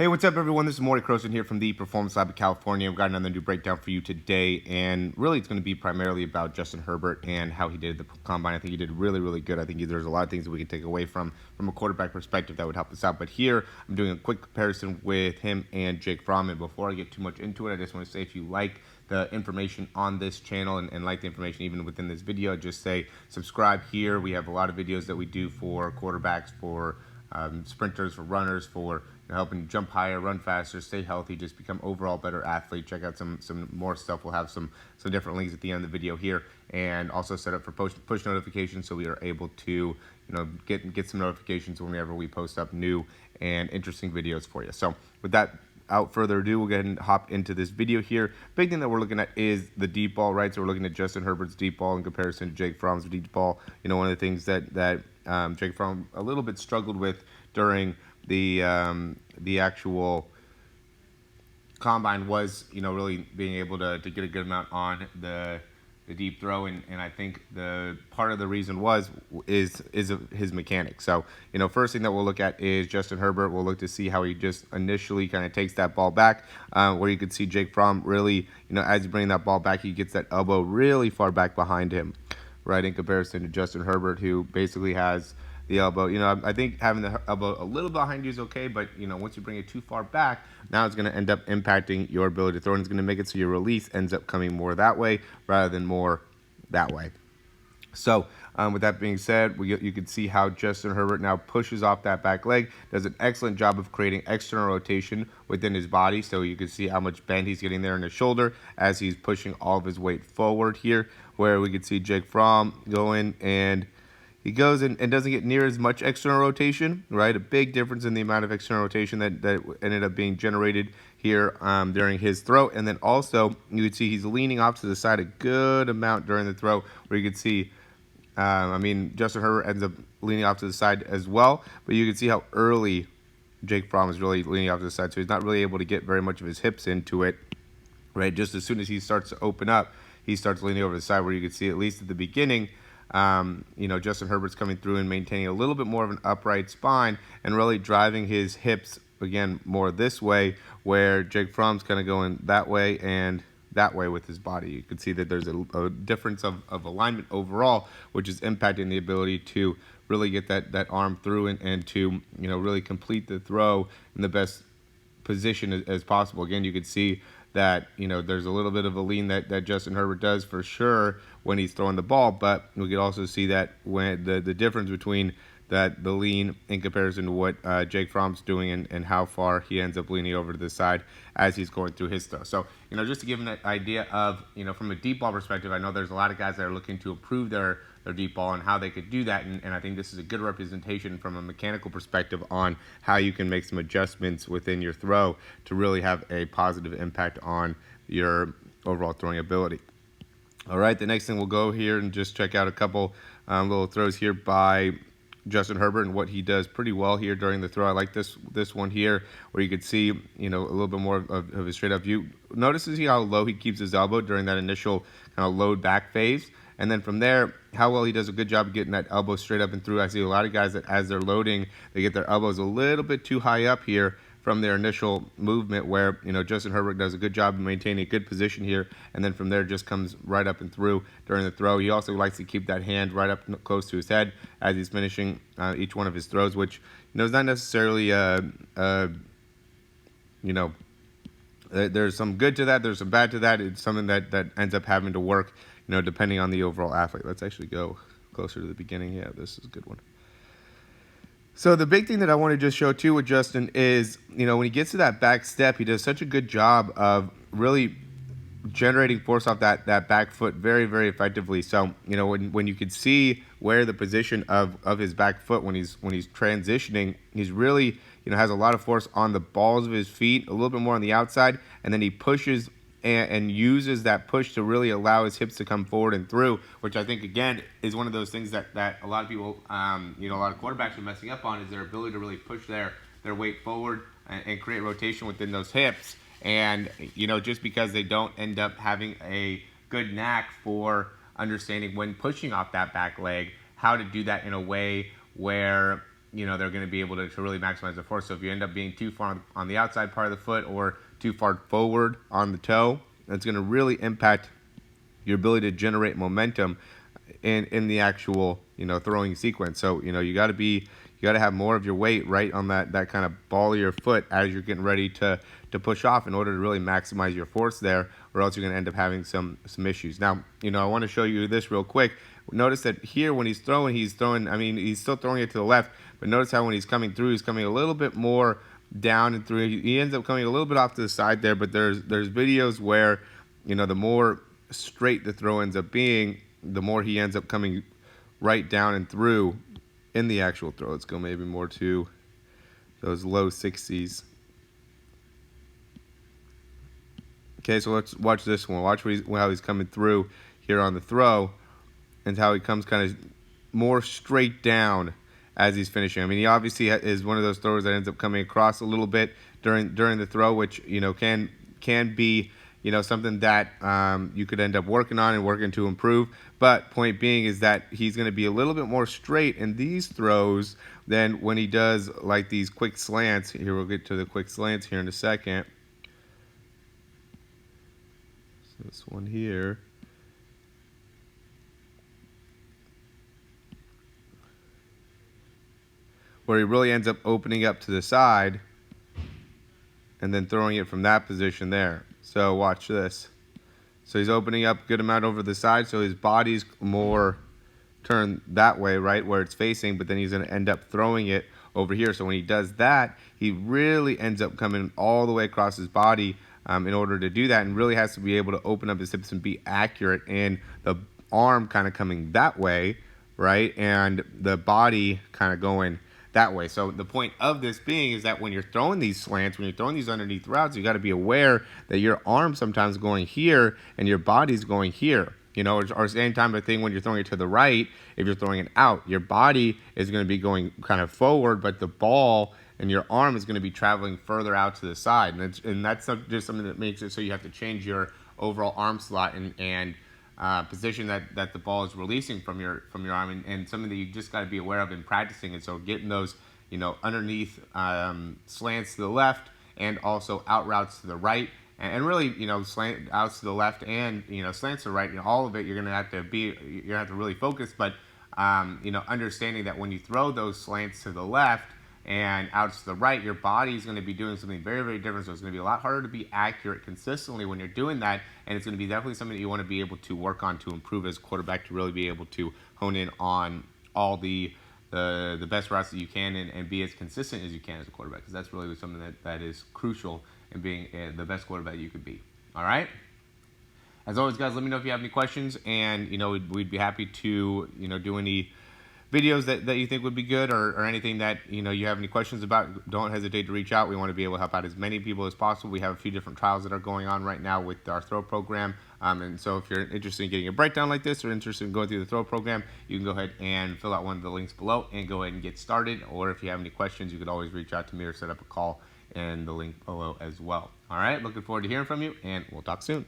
Hey, what's up, everyone? This is Morey Croson here from the Performance Lab of California. We've got another new breakdown for you today, and really it's going to be primarily about Justin Herbert and how he did at the Combine. I think he did really, really good. I think there's a lot of things that we can take away from a quarterback perspective that would help us out. But here, I'm doing a quick comparison with him and Jake Fromm. And before I get too much into it, I just want to say if you like the information on this channel and like the information even within this video, just say subscribe here. We have a lot of videos that we do for quarterbacks, for sprinters, for runners, for helping jump higher, run faster, stay healthy, just become overall better athlete. Check out some more stuff. We'll have some different links at the end of the video here, and also set up for push notifications so we are able to get some notifications whenever we post up new and interesting videos for you. So with that, without further ado, we'll go ahead and hop into this video here. Big thing that we're looking at is the deep ball, right? So we're looking at Justin Herbert's deep ball in comparison to Jake Fromm's deep ball. One of the things that Jake Fromm a little bit struggled with during the actual combine was really being able to get a good amount on the deep throw, and I think the part of the reason is his mechanics. So first thing that we'll look at is Justin Herbert. We'll look to see how he just initially kind of takes that ball back, where you could see Jake Fromm really as he's bringing that ball back, he gets that elbow really far back behind him, right, in comparison to Justin Herbert, who basically has the elbow. I think having the elbow a little behind you is okay, but once you bring it too far back, now it's going to end up impacting your ability to throw, and it's going to make it so your release ends up coming more that way rather than more that way. So with that being said, you can see how Justin Herbert now pushes off that back leg, does an excellent job of creating external rotation within his body. So you can see how much bend he's getting there in his shoulder as he's pushing all of his weight forward here, where we can see Jake Fromm go in and he goes and doesn't get near as much external rotation, right? A big difference in the amount of external rotation that ended up being generated here during his throw. And then also, you can see he's leaning off to the side a good amount during the throw, where you can see, Justin Herbert ends up leaning off to the side as well, but you can see how early Jake Fromm is really leaning off to the side, so he's not really able to get very much of his hips into it, right? Just as soon as he starts to open up, he starts leaning over the side, where you can see, at least at the beginning, Justin Herbert's coming through and maintaining a little bit more of an upright spine and really driving his hips, again, more this way, where Jake Fromm's kind of going that way and that way with his body. You can see that there's a difference of alignment overall, which is impacting the ability to really get that arm through and to really complete the throw in the best position as possible. Again, you can see that there's a little bit of a lean that Justin Herbert does for sure when he's throwing the ball, but we can also see that when the difference between the lean in comparison to what Jake Fromm's doing and how far he ends up leaning over to the side as he's going through his throw. So just to give an idea of from a deep ball perspective, I know there's a lot of guys that are looking to improve their deep ball and how they could do that, and I think this is a good representation from a mechanical perspective on how you can make some adjustments within your throw to really have a positive impact on your overall throwing ability. All right, the next thing we'll go here and just check out a couple little throws here by Justin Herbert and what he does pretty well here during the throw. I like this one here, where you could see a little bit more of his straight up view. Notice how low he keeps his elbow during that initial kind of load back phase, and then from there, how well he does a good job of getting that elbow straight up and through. I see a lot of guys that as they're loading, they get their elbows a little bit too high up here from their initial movement, where Justin Herbert does a good job of maintaining a good position here, and then from there just comes right up and through during the throw. He also likes to keep that hand right up close to his head as he's finishing each one of his throws, which is not necessarily there's some good to that, there's some bad to that. It's something that ends up having to work depending on the overall athlete. Let's actually go closer to the beginning. Yeah, this is a good one. So the big thing that I want to just show too with Justin is, when he gets to that back step, he does such a good job of really generating force off that back foot very, very effectively. So, when you can see where the position of his back foot when he's transitioning, he's really, has a lot of force on the balls of his feet, a little bit more on the outside, and then he pushes and uses that push to really allow his hips to come forward and through, which I think, again, is one of those things that a lot of people, a lot of quarterbacks are messing up on, is their ability to really push their weight forward and create rotation within those hips. And, just because they don't end up having a good knack for understanding when pushing off that back leg, how to do that in a way where they're going to be able to really maximize the force. So if you end up being too far on the outside part of the foot or too far forward on the toe, that's going to really impact your ability to generate momentum in the actual throwing sequence. So you got to have more of your weight right on that kind of ball of your foot as you're getting ready to push off in order to really maximize your force there, or else you're going to end up having some issues. Now, I want to show you this real quick. Notice that here when he's throwing, I mean, he's still throwing it to the left, but notice how when he's coming through, he's coming a little bit more down and through. He ends up coming a little bit off to the side there, but there's videos where, the more straight the throw ends up being, the more he ends up coming right down and through in the actual throw. Let's go maybe more to those low 60s. Okay, so let's watch this one. Watch how he's coming through here on the throw, and how he comes kind of more straight down as he's finishing. I mean, he obviously is one of those throwers that ends up coming across a little bit during the throw, which can be something that you could end up working on and working to improve. But point being is that he's going to be a little bit more straight in these throws than when he does like these quick slants. Here, we'll get to the quick slants here in a second. So this one here. Where he really ends up opening up to the side and then throwing it from that position there. So watch this. So he's opening up a good amount over the side, so his body's more turned that way, right, where it's facing, but then he's going to end up throwing it over here. So when he does that, he really ends up coming all the way across his body in order to do that, and really has to be able to open up his hips and be accurate in the arm kind of coming that way, right, and the body kind of going that way. So the point of this being is that when you're throwing these slants, when you're throwing these underneath routes, you got to be aware that your arm's sometimes going here and your body's going here. Or same time of thing when you're throwing it to the right, if you're throwing it out, your body is going to be going kind of forward, but the ball and your arm is going to be traveling further out to the side. And that's just something that makes it so you have to change your overall arm slot and position that the ball is releasing from your arm, and something that you just got to be aware of in practicing. And so getting those underneath slants to the left and also out routes to the right, and really slant outs to the left and slants to the right, all of it you're gonna have to really focus. But understanding that when you throw those slants to the left and out to the right, your body is going to be doing something very, very different. So it's going to be a lot harder to be accurate consistently when you're doing that, and it's going to be definitely something that you want to be able to work on to improve as a quarterback, to really be able to hone in on all the best routes that you can, and be as consistent as you can as a quarterback, because that's really something that is crucial in being the best quarterback you could be. All right? As always, guys, let me know if you have any questions, and we'd be happy to do any videos that you think would be good, or anything that you have any questions about. Don't hesitate to reach out. We want to be able to help out as many people as possible. We have a few different trials that are going on right now with our throw program, and so if you're interested in getting a breakdown like this, or interested in going through the throw program, you can go ahead and fill out one of the links below and go ahead and get started. Or if you have any questions, you could always reach out to me or set up a call in the link below as well. All right, looking forward to hearing from you, and we'll talk soon.